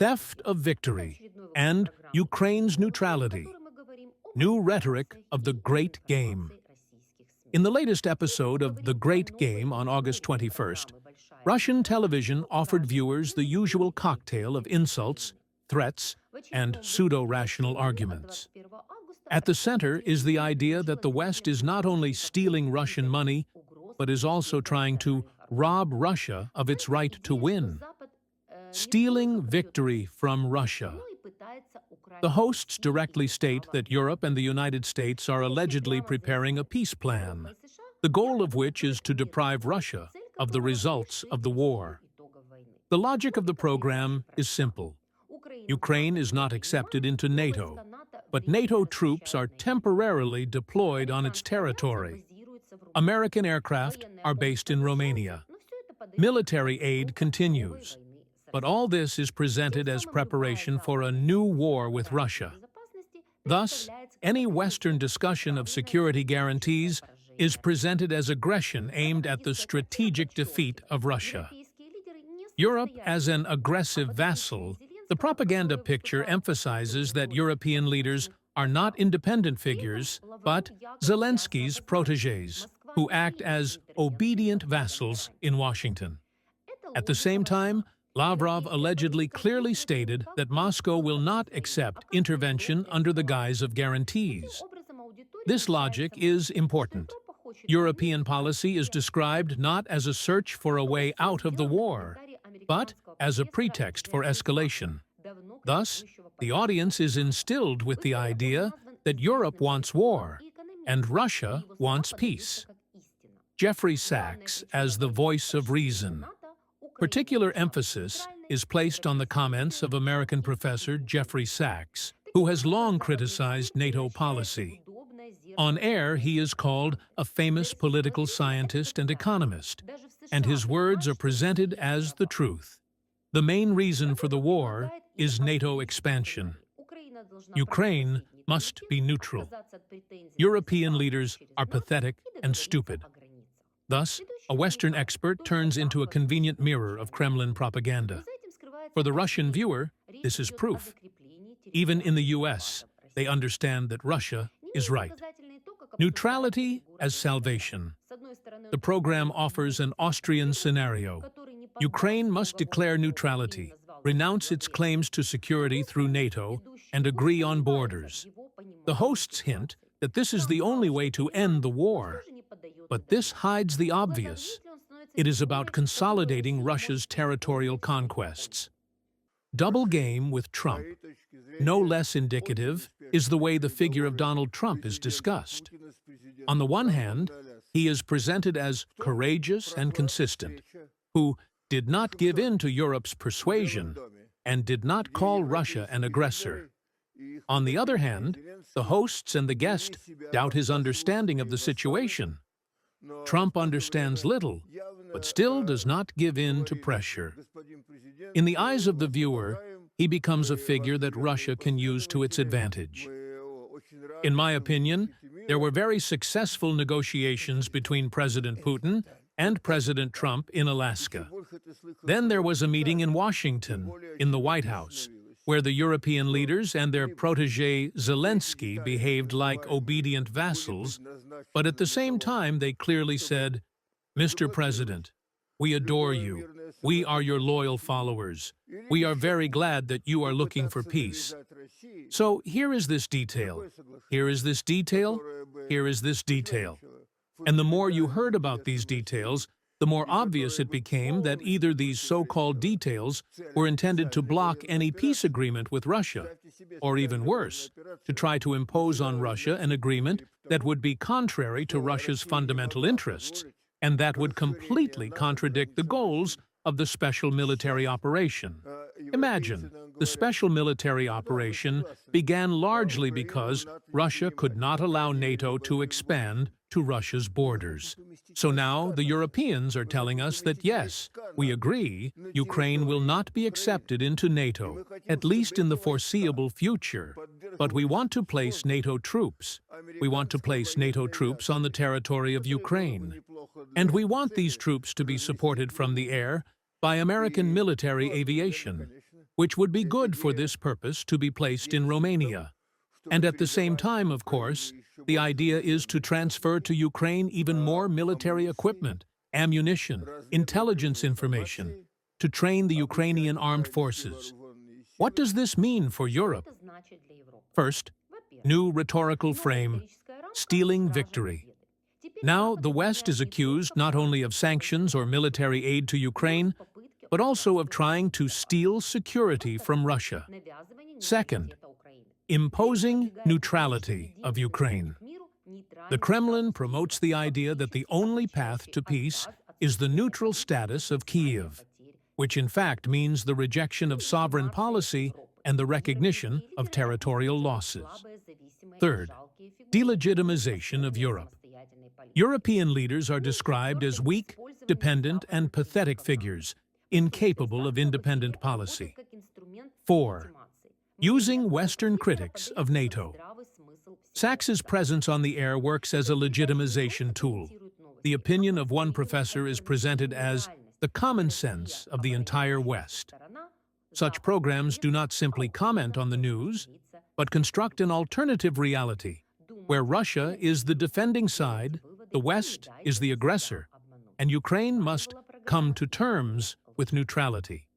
Theft of Victory, and Ukraine's Neutrality, New Rhetoric of the Great Game. In the latest episode of The Great Game on August 21st, Russian television offered viewers the usual cocktail of insults, threats, and pseudo-rational arguments. At the center is the idea that the West is not only stealing Russian money, but is also trying to rob Russia of its right to win. Stealing victory from Russia. The hosts directly state that Europe and the United States are allegedly preparing a peace plan, the goal of which is to deprive Russia of the results of the war. The logic of the program is simple. Ukraine is not accepted into NATO, but NATO troops are temporarily deployed on its territory. American aircraft are based in Romania. Military aid continues. But all this is presented as preparation for a new war with Russia. Thus, any Western discussion of security guarantees is presented as aggression aimed at the strategic defeat of Russia. Europe as an aggressive vassal, the propaganda picture emphasizes that European leaders are not independent figures, but Zelensky's protégés, who act as obedient vassals in Washington. At the same time, Lavrov allegedly clearly stated that Moscow will not accept intervention under the guise of guarantees. This logic is important. European policy is described not as a search for a way out of the war, but as a pretext for escalation. Thus, the audience is instilled with the idea that Europe wants war, and Russia wants peace. Jeffrey Sachs as the voice of reason. Particular emphasis is placed on the comments of American professor Jeffrey Sachs, who has long criticized NATO policy. On air, he is called a famous political scientist and economist, and his words are presented as the truth. The main reason for the war is NATO expansion. Ukraine must be neutral. European leaders are pathetic and stupid. Thus, a Western expert turns into a convenient mirror of Kremlin propaganda. For the Russian viewer, this is proof. Even in the US, they understand that Russia is right. Neutrality as salvation. The program offers an Austrian scenario. Ukraine must declare neutrality, renounce its claims to security through NATO, and agree on borders. The hosts hint that this is the only way to end the war. But this hides the obvious. It is about consolidating Russia's territorial conquests. Double game with Trump. No less indicative is the way the figure of Donald Trump is discussed. On the one hand, he is presented as courageous and consistent, who did not give in to Europe's persuasion and did not call Russia an aggressor. On the other hand, the hosts and the guest doubt his understanding of the situation. Trump understands little, but still does not give in to pressure. In the eyes of the viewer, he becomes a figure that Russia can use to its advantage. In my opinion, there were very successful negotiations between President Putin and President Trump in Alaska. Then there was a meeting in Washington, in the White House, where the European leaders and their protégé Zelensky behaved like obedient vassals, but at the same time they clearly said, "Mr. President, we adore you. We are your loyal followers. We are very glad that you are looking for peace." So here is this detail. Here is this detail. Here is this detail. And the more you heard about these details, the more obvious it became that either these so-called details were intended to block any peace agreement with Russia, or even worse, to try to impose on Russia an agreement that would be contrary to Russia's fundamental interests, and that would completely contradict the goals of the special military operation. Imagine, the special military operation began largely because Russia could not allow NATO to expand to Russia's borders. So now the Europeans are telling us that yes, we agree, Ukraine will not be accepted into NATO, at least in the foreseeable future. But we want to place NATO troops. We want to place NATO troops on the territory of Ukraine. And we want these troops to be supported from the air by American military aviation. which would be good for this purpose to be placed in Romania. And at the same time, of course, the idea is to transfer to Ukraine even more military equipment, ammunition, intelligence information, to train the Ukrainian armed forces. What does this mean for Europe? First, new rhetorical frame, stealing victory. Now, the West is accused not only of sanctions or military aid to Ukraine, but also of trying to steal security from Russia. Second, imposing neutrality of Ukraine. The Kremlin promotes the idea that the only path to peace is the neutral status of Kyiv, which in fact means the rejection of sovereign policy and the recognition of territorial losses. Third, delegitimization of Europe. European leaders are described as weak, dependent, and pathetic figures, incapable of independent policy. 4. Using Western critics of NATO. Sachs's presence on the air works as a legitimization tool. The opinion of one professor is presented as the common sense of the entire West. Such programs do not simply comment on the news, but construct an alternative reality, where Russia is the defending side, the West is the aggressor, and Ukraine must come to terms with neutrality.